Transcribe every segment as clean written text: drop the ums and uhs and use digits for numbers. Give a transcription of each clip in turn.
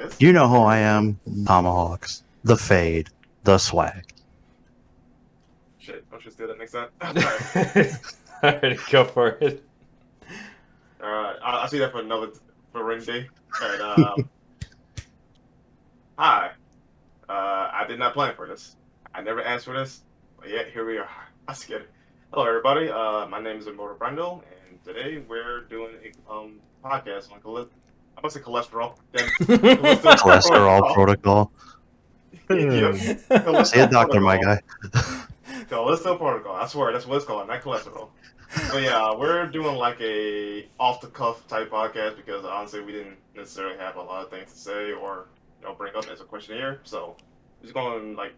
Yes. You know who I am. Tomahawks. The Fade. The Swag. Shit, don't you steal that next time? Alright. Alright, go for it. Alright, I'll see that for ring day. Alright, hi. I did not plan for this. I never asked for this, but yet here we are. I scared it. Hello, everybody. My name is SirBrandel, and today we're doing a podcast on I must say cholesterol. Then Cholesterol protocol. Yep. See a doctor, my guy. Callisto Protocol. I swear, that's what it's called, not cholesterol. So yeah, we're doing like a off-the-cuff type podcast because honestly, we didn't necessarily have a lot of things to say or bring up as a questionnaire. So we're just going to like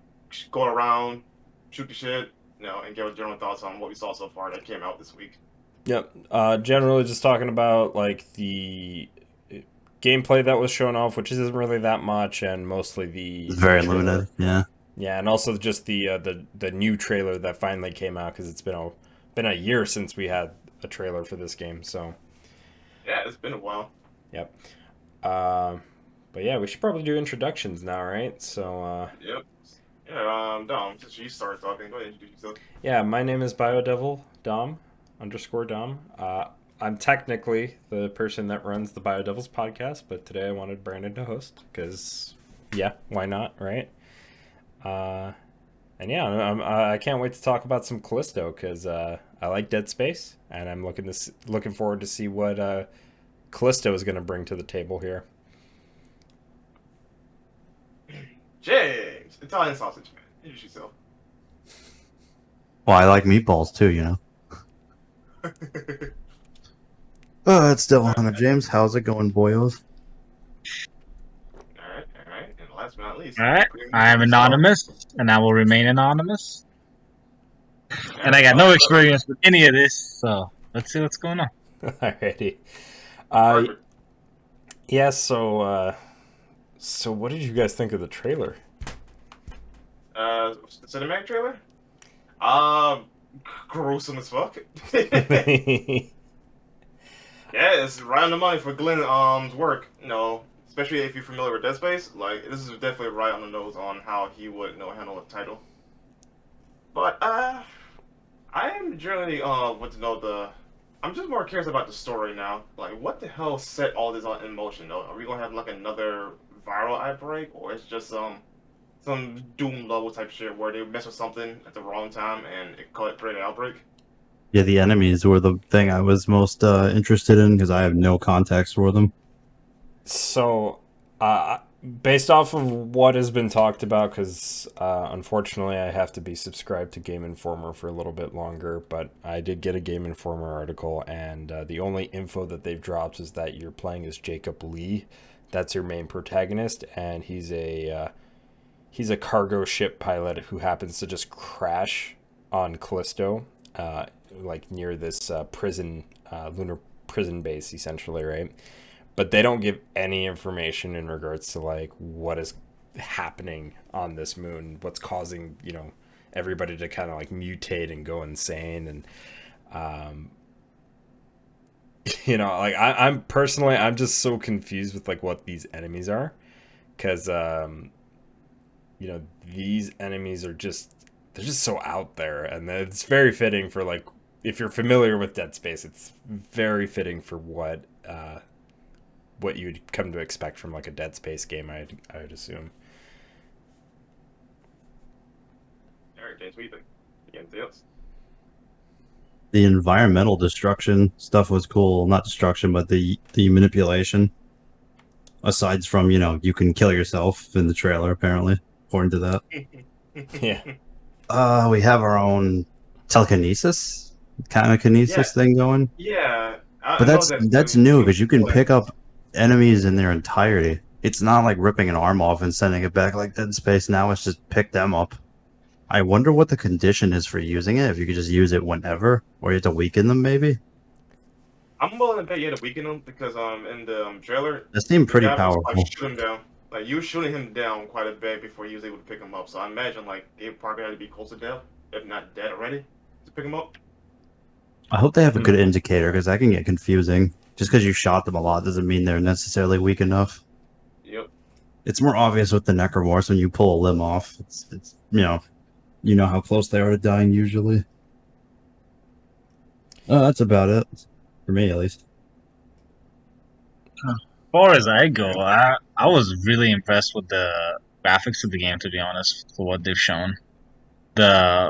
go around, shoot the shit, and give our general thoughts on what we saw so far that came out this week. Yep. Generally, just talking about like the gameplay that was shown off, which isn't really that much, and mostly the Very trailer. limited. Yeah. Yeah, and also just the new trailer that finally came out because it's been a year since we had a trailer for this game. So yeah, it's been a while. Yep. But yeah, we should probably do introductions now, right? So yep. Yeah. Dom, since you started talking, go ahead and introduce yourself. Yeah, my name is BioDevil Dom _Dom. I'm technically the person that runs the BioDevils podcast, but today I wanted Brandon to host because yeah, why not, right? And yeah, I can't wait to talk about some Callisto because I like Dead Space, and I'm looking forward to see what Callisto is going to bring to the table here. James, Italian sausage man, introduce yourself. Well, I like meatballs too, It's DevilHunterJames. How's it going, boyos? Alright. And last but not least. Alright. I am anonymous, and I will remain anonymous. And I got no experience with any of this, so let's see what's going on. Alrighty. Yeah, so what did you guys think of the trailer? The cinematic trailer? Gruesome as fuck. Yeah, it's right on the money for Glenn's work. Especially if you're familiar with Dead Space. Like, this is definitely right on the nose on how he would handle a title. But I am generally I'm just more curious about the story now. Like, what the hell set all this in motion though? Are we gonna have like another viral outbreak, or it's just some Doom level type shit where they mess with something at the wrong time and it create an outbreak? Yeah, the enemies were the thing I was most interested in because I have no context for them. So, based off of what has been talked about, because unfortunately I have to be subscribed to Game Informer for a little bit longer, but I did get a Game Informer article, and the only info that they've dropped is that you're playing as Jacob Lee. That's your main protagonist, and he's a cargo ship pilot who happens to just crash on Callisto, like near this lunar prison base, essentially, right? But they don't give any information in regards to like what is happening on this moon, what's causing everybody to kind of like mutate and go insane, and like I'm personally just so confused with like what these enemies are, because these enemies are they're just so out there, and it's very fitting for like, if you're familiar with Dead Space, it's very fitting for what you'd come to expect from like a Dead Space game, I'd assume. Alright, James, what do you think? Anything else? The environmental destruction stuff was cool. Not destruction, but the manipulation. Aside from, you can kill yourself in the trailer, apparently, according to that. Yeah. We have our own telekinesis kind of kinesis thing going. Yeah. But that's new because you can pick up enemies in their entirety. It's not like ripping an arm off and sending it back like Dead Space. Now it's just pick them up. I wonder what the condition is for using it. If you could just use it whenever, or you have to weaken them, maybe. I'm willing to bet you had to weaken them because in the trailer, That seemed pretty powerful. Like, shoot him down. Like, you were shooting him down quite a bit before he was able to pick him up. So I imagine like they probably had to be close to death, if not dead already, to pick him up. I hope they have a good indicator because that can get confusing. Just because you shot them a lot doesn't mean they're necessarily weak enough. Yep. It's more obvious with the necromorphs when you pull a limb off. It's you know how close they are to dying usually. That's about it for me, at least. As far as I go, I was really impressed with the graphics of the game, to be honest, for what they've shown. I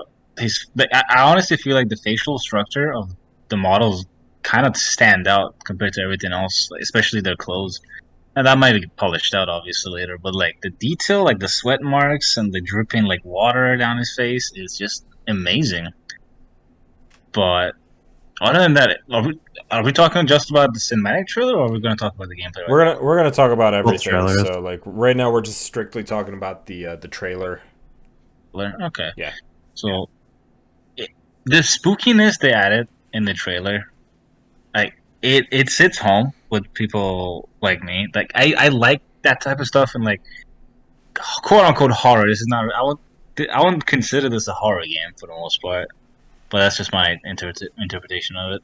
honestly feel like the facial structure of the models kind of stand out compared to everything else, especially their clothes. And that might be polished out obviously later, but like the detail, like the sweat marks and the dripping like water down his face is just amazing. But other than that, are we talking just about the cinematic trailer, or are we going to talk about the gameplay? We're gonna talk about everything. trailers. So like right now we're just strictly talking about the trailer. Okay. Yeah. So the spookiness they added in the trailer, like it sits home with people like me. Like I like that type of stuff and like quote unquote horror. This is not. I wouldn't consider this a horror game for the most part, but that's just my interpretation of it.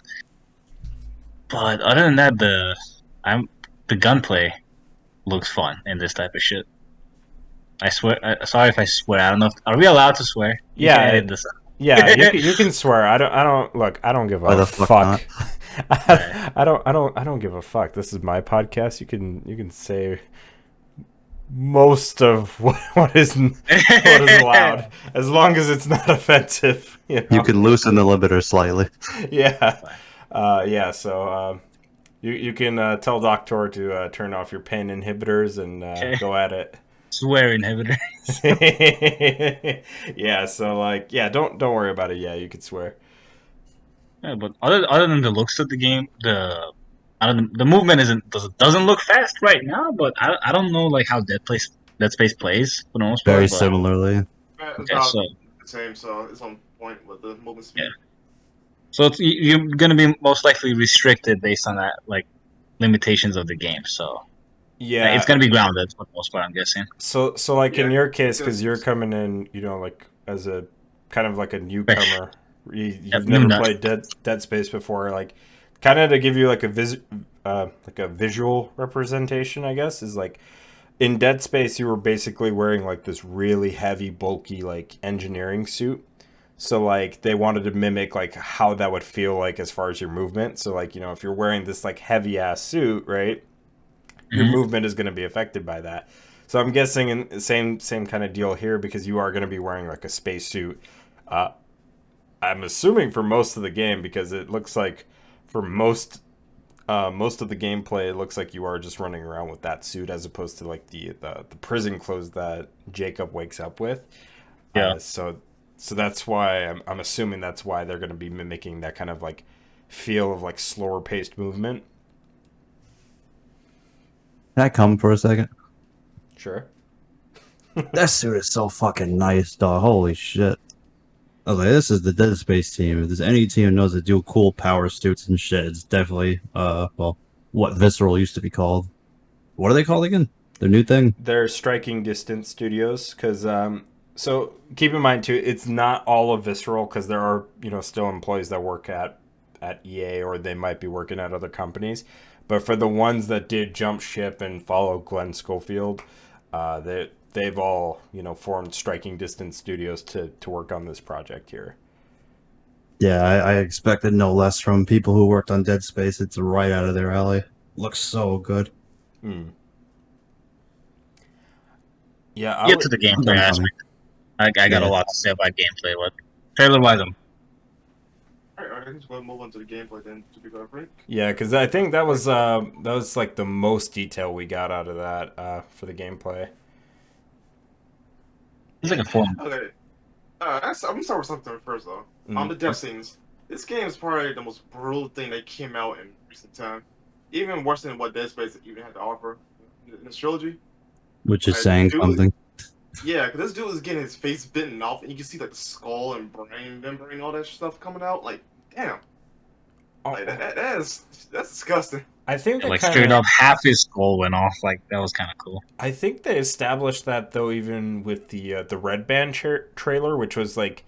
But other than that, the gunplay looks fun in this type of shit. I swear. Sorry if I swear. I don't know. Are we allowed to swear? You can edit this out. Yeah, you can swear. I don't look. I don't give Why a the fuck fuck. I don't give a fuck. This is my podcast. You can say most of what is allowed, as long as it's not offensive. You know? You could loosen the limiter slightly. Yeah, yeah. So you can tell Doctor to turn off your pen inhibitors and go at it. Swear inhibitor. Yeah. So like, yeah. Don't worry about it. Yeah, you could swear. Yeah, but other than the looks of the game, the movement doesn't look fast right now. But I don't know like how Dead Space plays for the most part. Very but, similarly. It's Okay, about so the same, so it's on point with the movement speed. Yeah. so you're gonna be most likely restricted based on that like limitations of the game. So Yeah, it's gonna be grounded for the most part, I'm guessing. So like in Yeah, your case, because because- you're coming in, like as a kind of like a newcomer, you've Yep, never new nut. played Dead Space before, like kind of to give you like a visual representation, I guess, is like in Dead Space you were basically wearing like this really heavy, bulky like engineering suit. So like they wanted to mimic like how that would feel like as far as your movement. So like if you're wearing this like heavy ass suit, right? Your Mhm. movement is going to be affected by that. So I'm guessing in the same kind of deal here because you are going to be wearing like a spacesuit. I'm assuming for most of the game because it looks like for most of the gameplay it looks like you are just running around with that suit as opposed to like the prison clothes that Jacob wakes up with. Yeah. So that's why I'm assuming that's why they're going to be mimicking that kind of like feel of like slower paced movement. Can I come for a second? Sure. That suit is so fucking nice, dog. Holy shit. I was like, this is the Dead Space team. If there's any team that knows to do cool power suits and shit, it's definitely, what Visceral used to be called. What are they called again? Their new thing? They're Striking Distance Studios because so keep in mind too, it's not all of Visceral because there are still employees that work at EA or they might be working at other companies. But for the ones that did jump ship and follow Glenn Schofield, they've all formed Striking Distance Studios to work on this project here. Yeah, I expected no less from people who worked on Dead Space. It's right out of their alley. Looks so good. Hmm. Yeah, Get to the gameplay aspect. I got a lot to say about gameplay. What trailer wise, Alright, I just want to move on to the gameplay then to be frank. Yeah, because I think that was like the most detail we got out of that for the gameplay. it's like a form. Okay. I'm gonna start with something first though. On the death scenes, this game is probably the most brutal thing that came out in recent time. Even worse than what Dead Space even had to offer in this trilogy. Which is saying something. Yeah, because this dude is getting his face bitten off, and you can see like the skull and brain membrane, all that stuff coming out. Like, damn, like, that's disgusting. I think Like straight up half his skull went off. Like that was kind of cool. I think they established that though, even with the Red Band trailer, which was like,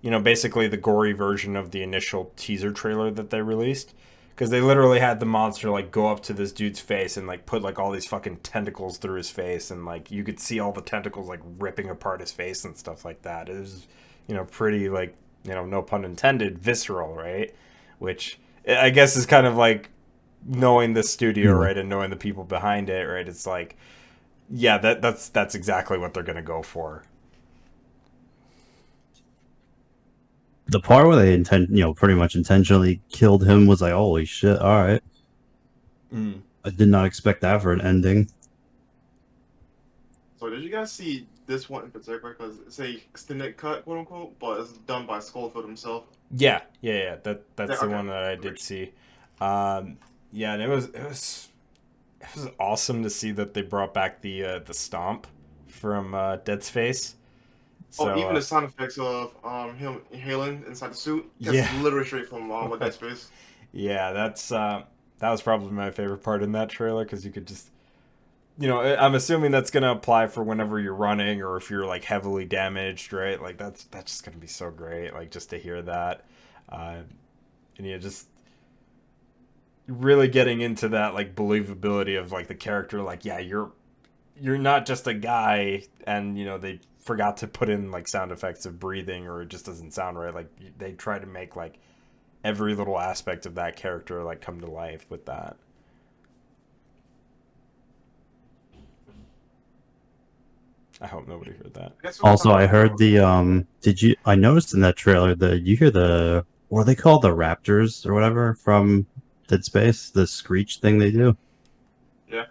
basically the gory version of the initial teaser trailer that they released. because they literally had the monster like go up to this dude's face and like put like all these fucking tentacles through his face, and like you could see all the tentacles like ripping apart his face and stuff like that. It was, pretty like, no pun intended, visceral, right? Which I guess is kind of like knowing the studio, right, and knowing the people behind it, right? It's like, yeah, that's exactly what they're gonna go for. The part where they pretty much intentionally killed him was like, holy shit! All right, I did not expect that for an ending. So did you guys see this one in particular? Because it's a extended cut, quote unquote, but it's done by Schofield himself. Yeah. That's the okay. one that I did see. Yeah, and it was awesome to see that they brought back the stomp from Dead Space. So, even the sound effects of him inhaling inside the suit, yeah, literally straight from Dead Space. Yeah, that was probably my favorite part in that trailer, because you could just, I'm assuming that's gonna apply for whenever you're running or if you're like heavily damaged, right? Like that's just gonna be so great, like just to hear that, and just really getting into that like believability of like the character, like, yeah, you're not just a guy, and they forgot to put in like sound effects of breathing, or it just doesn't sound right. Like they try to make like every little aspect of that character like come to life with that. I hope nobody heard that. Also, I heard the I noticed in that trailer that you hear what are they called, the raptors or whatever from Dead Space, the screech thing they do. Yeah.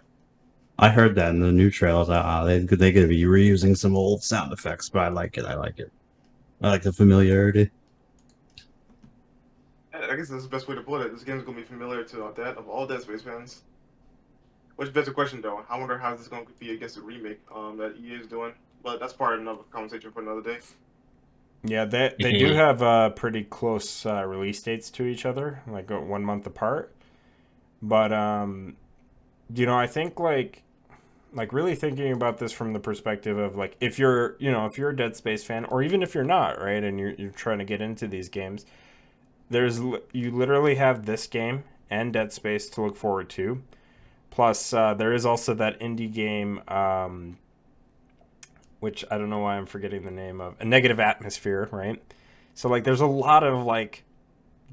I heard that in the new trailers. They could be reusing some old sound effects, but I like it. I like the familiarity. I guess that's the best way to put it. This game's gonna be familiar to that of all Dead Space fans. Which begs the question, though. I wonder how this is going to be against the remake that EA is doing. But that's part of another conversation for another day. Yeah, they do have pretty close release dates to each other, like 1 month apart. But I think like really thinking about this from the perspective of like, if you're a Dead Space fan, or even if you're not, right, and you're trying to get into these games, you literally have this game and Dead Space to look forward to. Plus, there is also that indie game, which I don't know why I'm forgetting the name of, A Negative Atmosphere, right? So, like, there's a lot of, like,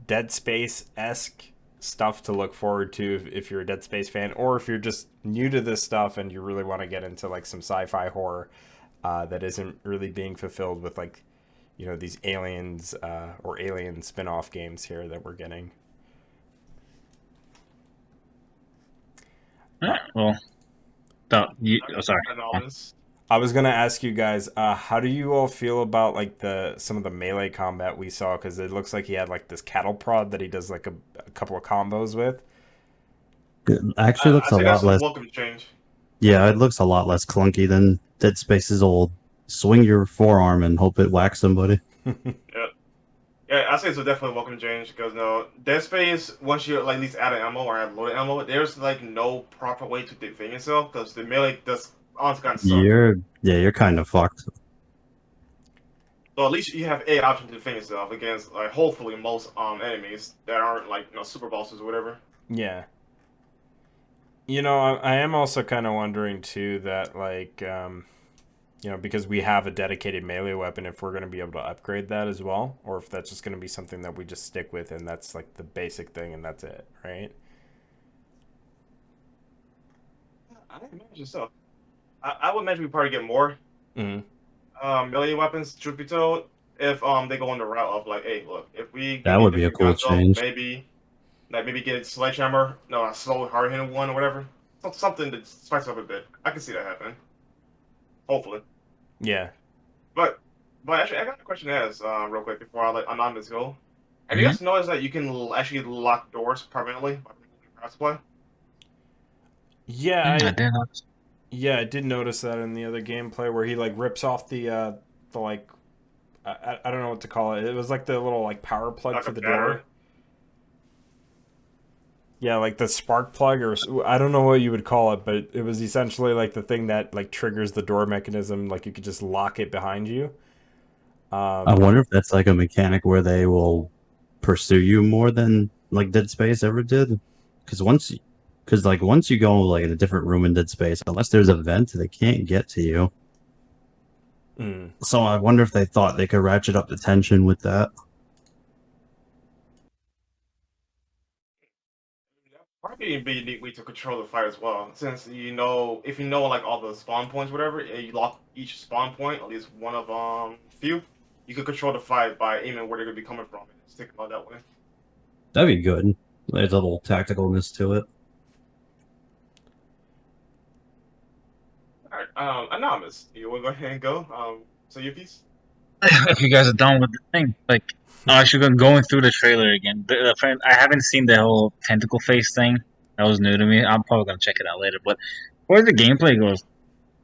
Dead Space-esque stuff to look forward to if you're a Dead Space fan, or if you're just new to this stuff and you really want to get into, like, some sci-fi horror that isn't really being fulfilled with, like, these aliens or alien spin-off games here that we're getting. Well, sorry. I was gonna ask you guys, how do you all feel about like some of the melee combat we saw? Because it looks like he had like this cattle prod that he does like a couple of combos with. It actually looks a lot less. Welcome change. Yeah, it looks a lot less clunky than Dead Space's old swing your forearm and hope it whacks somebody. Yeah, I say it's a definitely welcome change, because Dead Space, once you like at least add an ammo or add loaded ammo, there's like no proper way to defend yourself, because the melee does honestly kind of suck. You're kind of fucked. So at least you have a option to defend yourself against like hopefully most enemies that aren't like super bosses or whatever. Yeah. I am also kind of wondering too that like because we have a dedicated melee weapon, if we're going to be able to upgrade that as well, or if that's just going to be something that we just stick with and that's like the basic thing and that's it, right? I imagine so. I would imagine we probably get more melee weapons, truth be told, if they go on the route of like, hey, look, if we that would be a cool change. maybe get a sledgehammer, a slow hard hitting one or whatever, something to spice up a bit. I can see that happening. Hopefully. Yeah. But actually, I got a question to ask real quick before I let Anonymous go. Have you guys noticed that you can actually lock doors permanently by power supply? Yeah, I did notice. Yeah, I did notice that in the other gameplay where he like rips off the like I don't know what to call it. It was like the little like power plug like for the door. Yeah, like the spark plug, or I don't know what you would call it, but it was essentially like the thing that like triggers the door mechanism. Like you could just lock it behind you. I wonder if that's like a mechanic where they will pursue you more than like Dead Space ever did. Because once you go like in a different room in Dead Space, unless there's a vent, they can't get to you. Mm. So I wonder if they thought they could ratchet up the tension with that. Probably be a neat way to control the fight as well, since if you know like all the spawn points, whatever, and you lock each spawn point, at least one of few, you could control the fight by aiming where they're gonna be coming from and stick them out that way. That'd be good. There's a little tacticalness to it. All right, Anonymous, you want to go ahead and go? So your piece. If you guys are done with the thing, like, I should go going through the trailer again. I haven't seen the whole tentacle face thing. That was new to me. I'm probably gonna check it out later. But where the gameplay goes,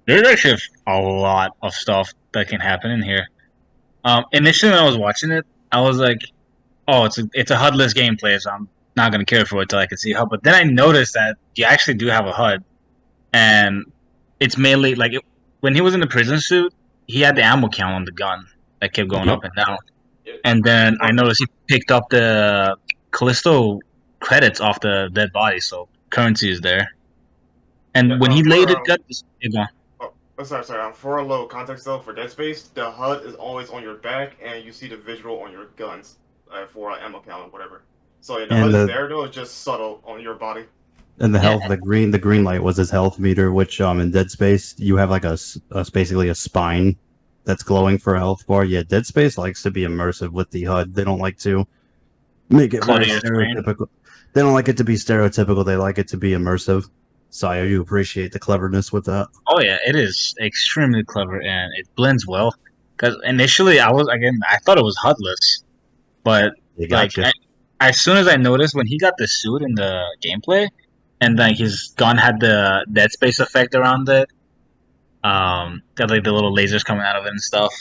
there's actually a lot of stuff that can happen in here. Initially when I was watching it, I was like, "Oh, it's a HUD-less gameplay, so I'm not gonna care for it till I can see HUD." But then I noticed that you actually do have a HUD, and it's mainly like when he was in the prison suit, he had the ammo count on the gun that kept going Yep. up and down. And then I noticed he picked up the Callisto credits off the dead body, so currency is there. Yeah, And when he later got this, sorry. For a little context though, for Dead Space, the HUD is always on your back, and you see the visual on your guns for ammo count and whatever. So yeah, the HUD And is the there though; it's just subtle on your body. and the Yeah. health, the green light was his health meter, which in Dead Space you have like basically a spine that's glowing for a health bar. Yeah, Dead Space likes to be immersive with the HUD. They don't like to make it very Clutter your screen. stereotypical. They don't like it to be stereotypical. They like it to be immersive. So I do appreciate the cleverness with that. Oh yeah, it is extremely clever and it blends well. Because initially I thought it was HUDless, but They like got you. as soon as I noticed when he got the suit in the gameplay, and like his gun had the Dead Space effect around it, got like the little lasers coming out of it and stuff.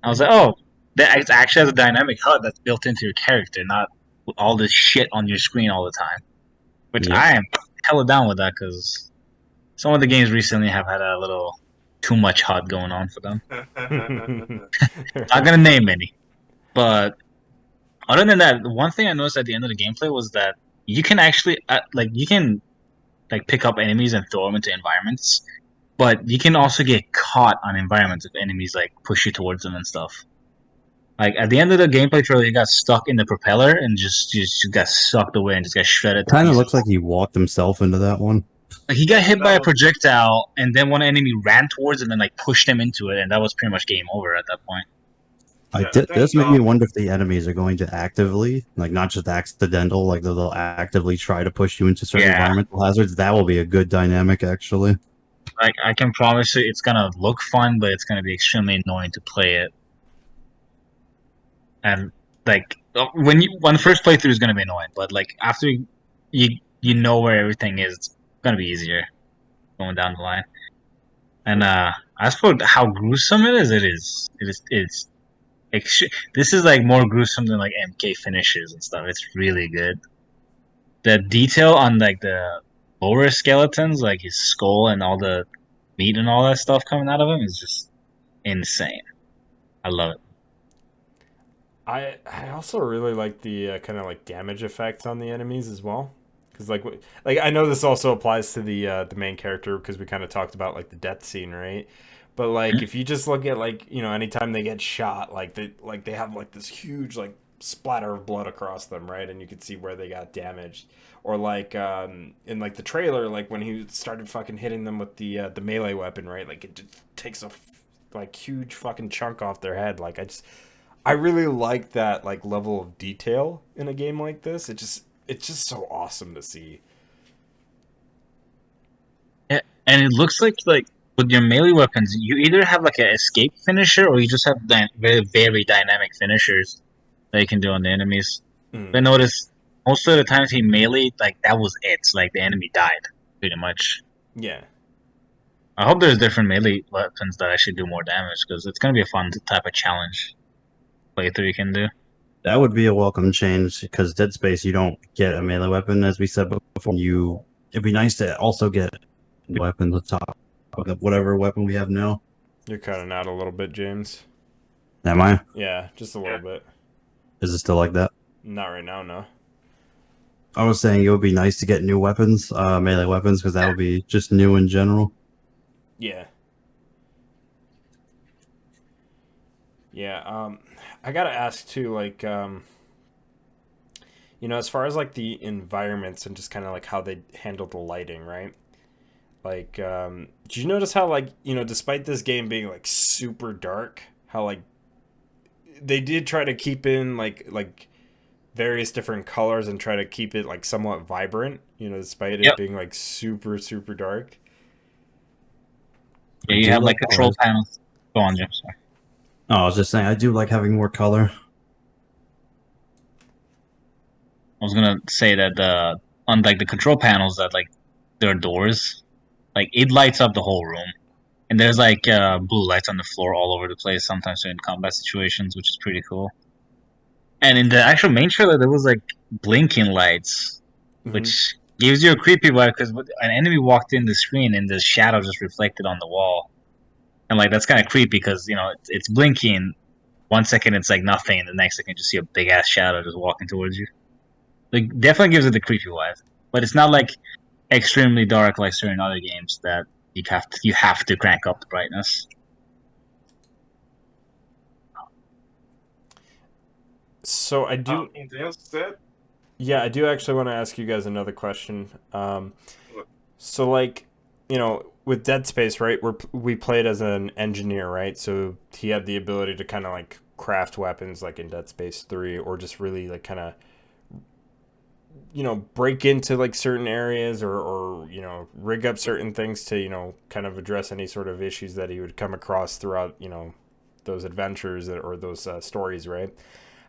I was like, oh, that it actually has a dynamic HUD that's built into your character, not all this shit on your screen all the time. Which Yep. I am hella down with that because some of the games recently have had a little too much HUD going on for them. Not gonna name any, but other than that, the one thing I noticed at the end of the gameplay was that you can actually pick up enemies and throw them into environments, but you can also get caught on environments if enemies like push you towards them and stuff. Like at the end of the gameplay trailer, you got stuck in the propeller and just got sucked away and just got shredded to Kind of pieces. looks like he walked himself into that one. Like he got hit by a projectile, and then one enemy ran towards him and like pushed him into it, and that was pretty much game over at that point. This made me wonder if the enemies are going to actively, like not just accidental, like they'll actively try to push you into certain environmental hazards. That will be a good dynamic, actually. Like I can promise you, it's gonna look fun, but it's gonna be extremely annoying to play it. And like when the first playthrough is gonna be annoying, but like after you know where everything is, it's gonna be easier going down the line. And as for how gruesome it is, it's this is like more gruesome than like MK finishes and stuff. It's really good. The detail on like the lower skeletons, like his skull and all the meat and all that stuff coming out of him, is just insane. I love it. I also really like the kind of like damage effects on the enemies as well, because like I know this also applies to the main character because we kind of talked about like the death scene, right? But like if you just look at like anytime they get shot, like they have like this huge like splatter of blood across them, right? And you can see where they got damaged. Or like in like the trailer, like when he started fucking hitting them with the melee weapon, right? Like it just takes a like huge fucking chunk off their head. Like I really like that like level of detail in a game like this. It's just so awesome to see. Yeah, and it looks like with your melee weapons, you either have like an escape finisher or you just have very very dynamic finishers that you can do on the enemies. I noticed most of the times he melee, like that was it. Like the enemy died pretty much. Yeah. I hope there's different melee weapons that actually do more damage because it's gonna be a fun type of challenge playthrough you can do. That would be a welcome change because Dead Space, you don't get a melee weapon, as we said before. It'd be nice to also get weapons on top of whatever weapon we have now. You're cutting out a little bit, James. Am I? Yeah, just a little bit. Is it still like that? Not right now, no. I was saying it would be nice to get new weapons, melee weapons, because that would be just new in general. Yeah. Yeah, I gotta ask too, like, as far as like the environments and just kind of like how they handle the lighting, right? Like, did you notice how, like, despite this game being like super dark, how like they did try to keep in like various different colors and try to keep it like somewhat vibrant, despite it Yep. being like super super dark. Yeah, I you do have like like control colors. panels. Go on, Jim. Sorry. Oh, I was just saying I do like having more color. I was gonna say that on like the control panels that like there are doors, like it lights up the whole room. And there's like blue lights on the floor all over the place, sometimes in combat situations, which is pretty cool. And in the actual main trailer, there was like blinking lights, Hmm. which gives you a creepy vibe because an enemy walked in the screen and the shadow just reflected on the wall. And like that's kind of creepy because it's blinking. 1 second it's like nothing, and the next second you see a big ass shadow just walking towards you. Like definitely gives it the creepy vibe, but it's not like extremely dark like certain other games that you have to crank up the brightness. So I do, Anything else said? yeah, I do actually want to ask you guys another question. So like, with Dead Space, right? We played as an engineer, right? So he had the ability to kind of like craft weapons, like in Dead Space 3, or just really like kind of break into like certain areas, or rig up certain things to kind of address any sort of issues that he would come across throughout those adventures or those stories, right?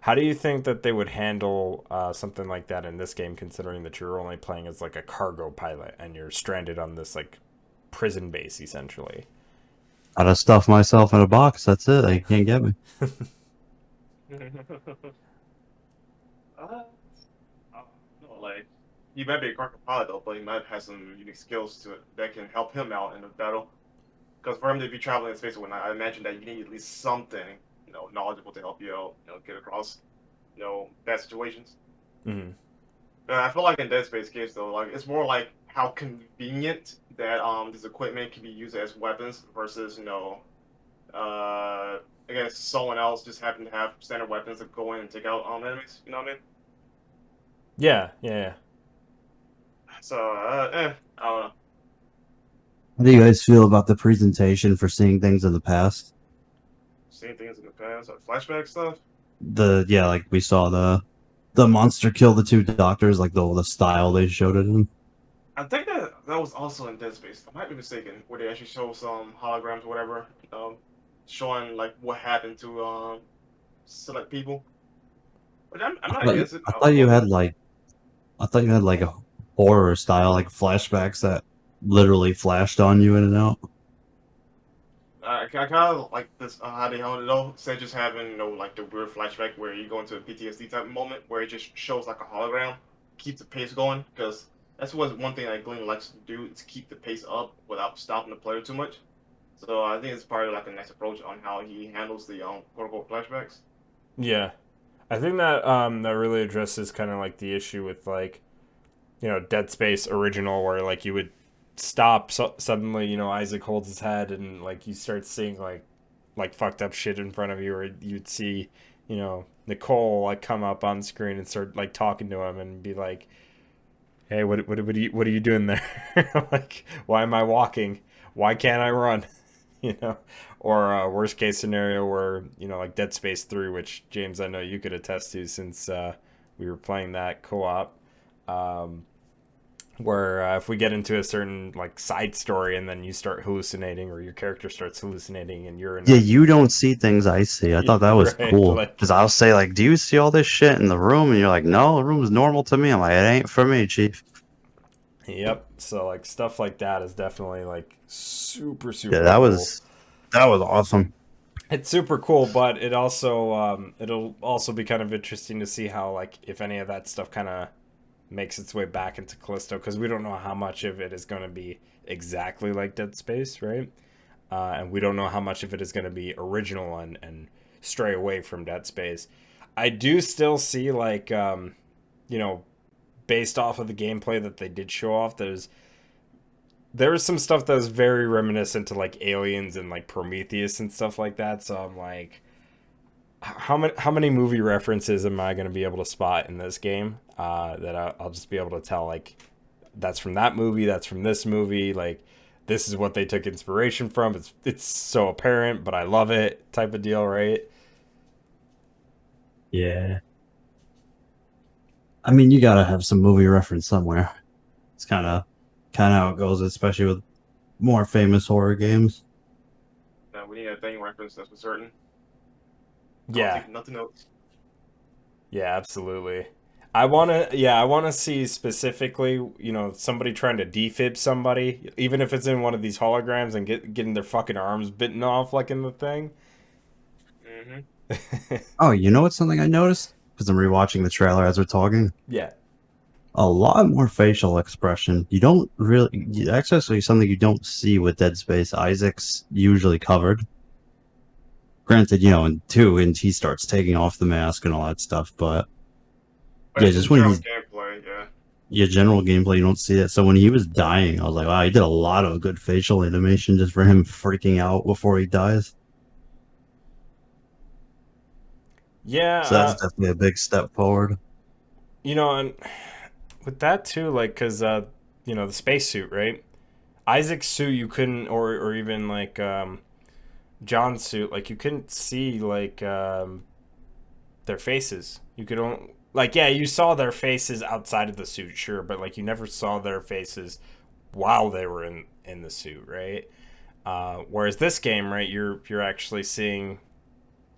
How do you think that they would handle something like that in this game, considering that you're only playing as like a cargo pilot and you're stranded on this like prison base essentially? Gotta stuff myself in a box. That's it. They can't get me. uh, no, like he might be a crocodile though, but he might have some unique skills to it that can help him out in the battle. Because for him to be traveling in space, when I imagine that you need at least something, knowledgeable to help you out, get across, bad situations. Mm-hmm. I feel like in Dead Space games though, like it's more like how convenient that this equipment can be used as weapons versus I guess someone else just happen to have standard weapons to go in and take out enemies. You know what I mean? Yeah, yeah, yeah. So I don't know. How do you guys feel about the presentation for seeing things in the past? Seen things in the past, like flashback stuff. Like we saw the monster kill the two doctors, like the style they showed it in. I think that was also in Dead Space. I might be mistaken, where they actually show some holograms or whatever, showing like what happened to select people. But I'm I not thought against it. I I thought you love it. had like I thought you had like a horror style, like flashbacks that literally flashed on you in and out. I kind of like this how they held it though. Instead of just having like the weird flashback where you go into a PTSD type of moment where it just shows like a hologram, keep the pace going because that's one thing that Glenn likes to do is keep the pace up without stopping the player too much. So I think it's probably like a nice approach on how he handles the quote unquote flashbacks. Yeah. I think that that really addresses kind of like the issue with like Dead Space original, where like you would stop suddenly, Isaac holds his head and like you start seeing like fucked up shit in front of you, or you'd see Nicole like come up on screen and start like talking to him and be like, hey, what are you doing there? Like, why am I walking? Why can't I run? you know or worst case scenario where like Dead Space 3, which James, I know you could attest to since we were playing that co-op, um, where if we get into a certain like side story and then you start hallucinating, or your character starts hallucinating and you're in Yeah, a you don't see things I see. I thought that was right, cool. like, Because I'll say, like, do you see all this shit in the room? And you're like, no, the room's normal to me. I'm like, it ain't for me, chief. yep. So like stuff like that is definitely like super Yeah, super cool. that was awesome. It's super cool, but it'll also be kind of interesting to see how, like, if any of that stuff kind of makes its way back into Callisto, because we don't know how much of it is going to be exactly like Dead Space, right? And we don't know how much of it is going to be original and stray away from Dead Space. I do still see like you know based off of the gameplay that they did show off, there was some stuff that was very reminiscent to like Aliens and like Prometheus and stuff like that. So I'm like, how many movie references am I going to be able to spot in this game that I'll just be able to tell, like, that's from that movie, that's from this movie, like, this is what they took inspiration from. It's so apparent, but I love it, type of deal, right? Yeah. I mean, you gotta have some movie reference somewhere. It's kind of how it goes, especially with more famous horror games. Now we need a thing reference, that's for certain. Yeah. Nothing else. Yeah, absolutely. I wanna see specifically, you know, somebody trying to defib somebody, even if it's in one of these holograms and getting their fucking arms bitten off like in the thing. Mm-hmm. Oh, you know what's something I noticed? Because I'm rewatching the trailer as we're talking. Yeah. A lot more facial expression. You don't really... That's actually something you don't see with Dead Space. Isaac's usually covered. Granted, you know, in 2, and he starts taking off the mask and all that stuff, but... But yeah, just when he's... gameplay, yeah. Yeah, general gameplay, you don't see it. So when he was dying, I was like, wow, he did a lot of good facial animation just for him freaking out before he dies. Yeah. So that's definitely a big step forward. You know, and with that too, like, because, you know, the spacesuit, right? Isaac's suit, you couldn't, or even, like, John's suit, like, you couldn't see, like, their faces. You could only... Like, yeah, you saw their faces outside of the suit, sure, but, like, you never saw their faces while they were in the suit, right? Whereas this game, right, you're actually seeing,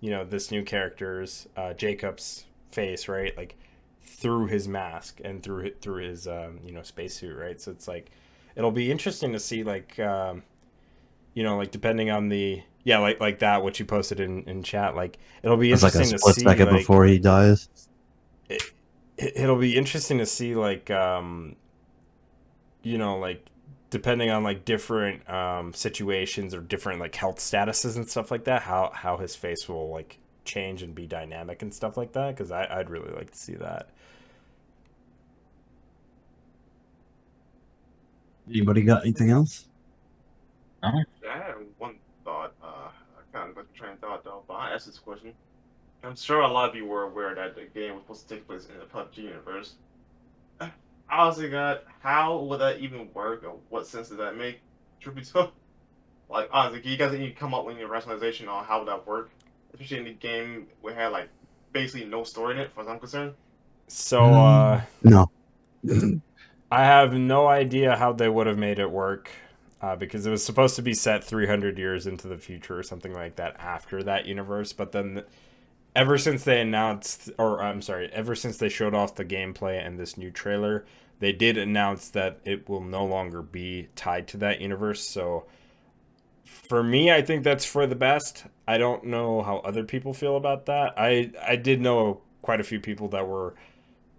you know, this new character's, Jacob's face, right? Like, through his mask and through his, you know, spacesuit, right? So it's, like, it'll be interesting to see, like, you know, like, depending on the... Yeah, like that, what you posted in chat, like, it'll be interesting to see... It's like a split second like, before he dies. It'll be interesting to see, like, you know, like, depending on, like, different situations or different, like, health statuses and stuff like that, how his face will, like, change and be dynamic and stuff like that, because I'd really like to see that. Anybody got anything else? No? I had one thought. I kind of got the train of thought though, but I asked this question. I'm sure a lot of you were aware that the game was supposed to take place in the PUBG universe. Honestly, God, how would that even work, or what sense does that make? Truth be told, like, honestly, can you guys need to come up with your rationalization on how would that work? Especially in the game we had, like, basically no story in it, as far as I'm concerned. So, No. I have no idea how they would have made it work, because it was supposed to be set 300 years into the future or something like that after that universe, but then... Ever since they announced, or I'm sorry, ever since they showed off the gameplay and this new trailer, they did announce that it will no longer be tied to that universe. So for me, I think that's for the best. I don't know how other people feel about that. I did know quite a few people that were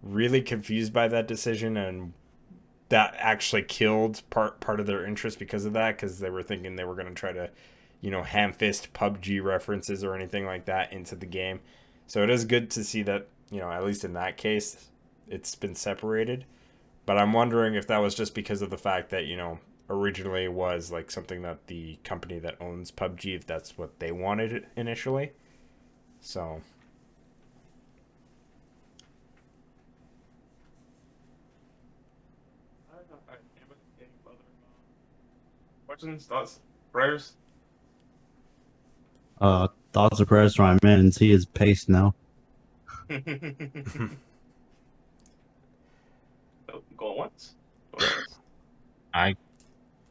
really confused by that decision, and that actually killed part of their interest because of that, because they were thinking they were going to try to, you know, ham-fist PUBG references or anything like that into the game. So it is good to see that, you know, at least in that case, it's been separated. But I'm wondering if that was just because of the fact that, you know, originally it was like something that the company that owns PUBG, if that's what they wanted initially. So... Questions, thoughts, prayers? Thoughts or prayers for my man, and see his pace now. Going once? I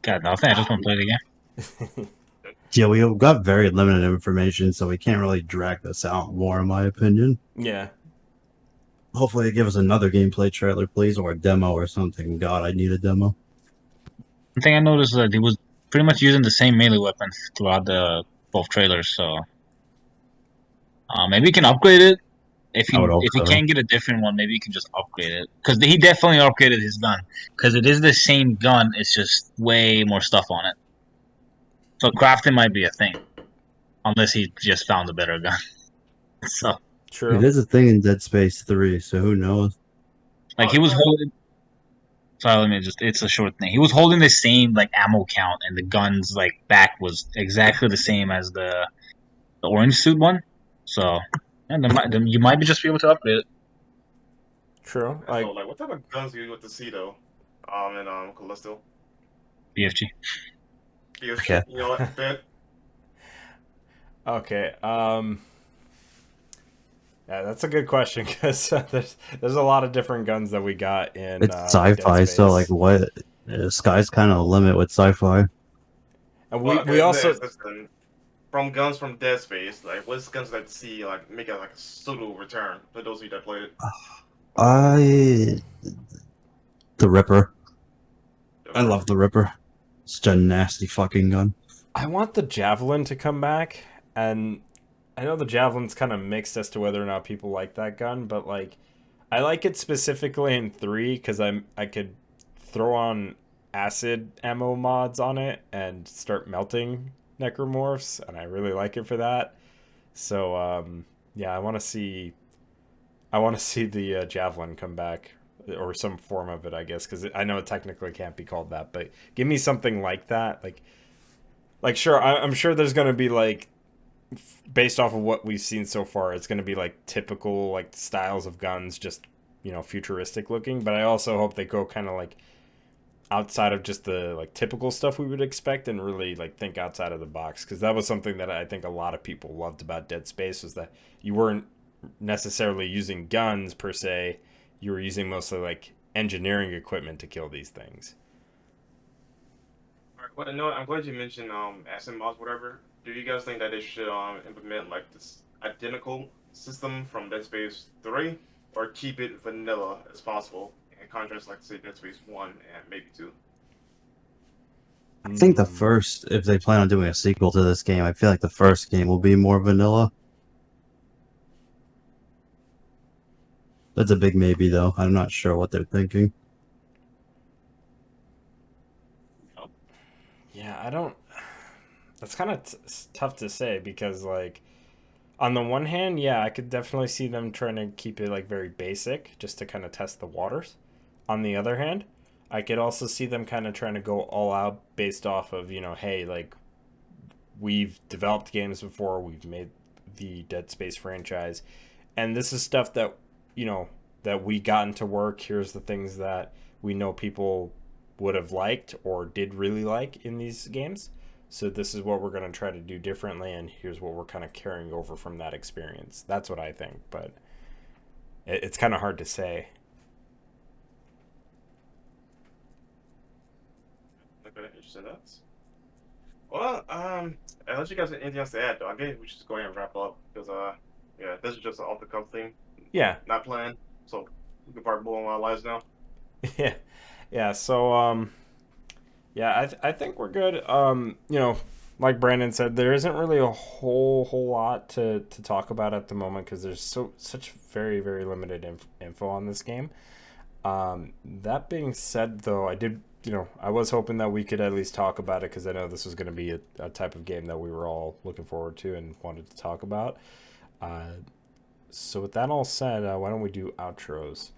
got nothing. I just want to play the game. Yeah, we got very limited information, so we can't really drag this out more, in my opinion. Yeah. Hopefully they give us another gameplay trailer, please, or a demo or something. God, I need a demo. One thing I noticed is that he was pretty much using the same melee weapons throughout the both trailers, so maybe you can upgrade it. If I would hope you so. can't get a different one, maybe you can just upgrade it, because he definitely upgraded his gun, because it is the same gun. It's just way more stuff on it. So crafting might be a thing, unless he just found a better gun. So True. It is a thing in Dead Space 3, so who knows? Like he was holding. Sorry, let me just. It's a short thing. He was holding the same like ammo count, and the gun's like back was exactly the same as the orange suit one. So, and you might be just be able to upgrade it. True. So, like, what type of guns do you get to see though? In Callisto. BFG. BFG. You know what? Bet. Okay. Yeah, that's a good question because there's a lot of different guns that we got in. It's Dead sci-fi, so like Space. what? Sky's kind of the limit with sci-fi. And Well, we also from guns from Dead Space, like what's guns that see like make it like a pseudo return for those of you that played it? I the Ripper. I love the Ripper. It's such a nasty fucking gun. I want the Javelin to come back, and I know the Javelin's kind of mixed as to whether or not people like that gun, but like I like it specifically in 3 because I could throw on acid ammo mods on it and start melting necromorphs, and I really like it for that. So yeah, I want to see the Javelin come back, or some form of it, I guess, because I know it technically can't be called that, but give me something like that, like sure, I'm sure there's gonna be like, based off of what we've seen so far, it's gonna be like typical like styles of guns, just futuristic looking. But I also hope they go kind of like outside of just the like typical stuff we would expect and really like think outside of the box, because that was something that I think a lot of people loved about Dead Space, was that you weren't necessarily using guns per se, you were using mostly like engineering equipment to kill these things. Well, no, I'm glad you mentioned acid mods, whatever. Do you guys think that they should implement like this identical system from Dead Space 3, or keep it vanilla as possible, in contrast, like say Dead Space 1 and maybe 2? I think the first, if they plan on doing a sequel to this game, I feel like the first game will be more vanilla. That's a big maybe, though. I'm not sure what they're thinking. Yeah, I don't. That's kind of tough to say because, like, on the one hand, yeah, I could definitely see them trying to keep it like very basic, just to kind of test the waters. On the other hand, I could also see them kind of trying to go all out based off of, hey, like, we've developed games before, we've made the Dead Space franchise, and this is stuff that that we got into work. Here's the things that we know people would have liked or did really like in these games, so this is what we're going to try to do differently, and here's what we're kind of carrying over from that experience. That's what I think, but it's kind of hard to say. Okay, interesting. That's well. Unless you guys have anything else to add, though, I guess we should just go ahead and wrap up because yeah, this is just an off the cuff thing. Yeah. Not planned, so we can part blowing our lives now. Yeah. Yeah. So yeah, I think we're good. Like Brandon said, there isn't really a whole lot to talk about at the moment because there's such very very limited info on this game. That being said, though, I was hoping that we could at least talk about it because I know this was going to be a type of game that we were all looking forward to and wanted to talk about. So with that all said, why don't we do outros?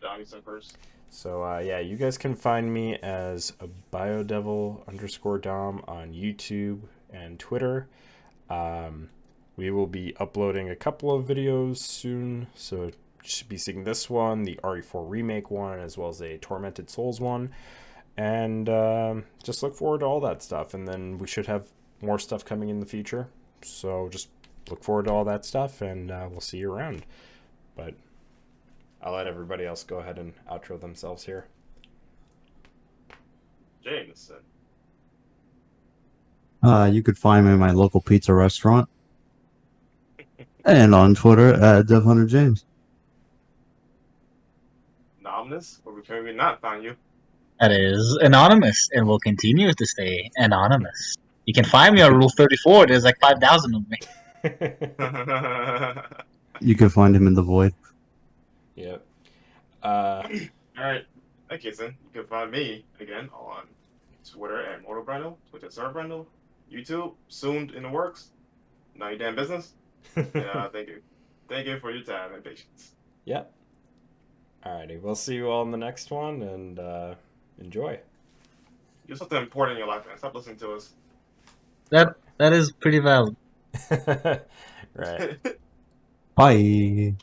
Donnie said first. So yeah, you guys can find me as a BioDevil_Dom on YouTube and Twitter. We will be uploading a couple of videos soon, so you should be seeing this one, the RE4 remake one, as well as a Tormented Souls one. And just look forward to all that stuff. And then we should have more stuff coming in the future. So just look forward to all that stuff, and we'll see you around. But I'll let everybody else go ahead and outro themselves here. James. You could find me in my local pizza restaurant. And on Twitter at DevilHunterJames. Anonymous, where we can maybe not find you. That is anonymous and will continue to stay anonymous. You can find me on Rule 34. There's like 5,000 of me. You can find him in the void. Yep. Alright. Okay, then. You can find me again on Twitter at MortalBrandel, Twitch at SirBrandel, YouTube, soon in the works. None of your damn business. And thank you. Thank you for your time and patience. Yep. Alrighty, we'll see you all in the next one, and enjoy. Do something important in your life, man. Stop listening to us. That is pretty valid. Right. Bye.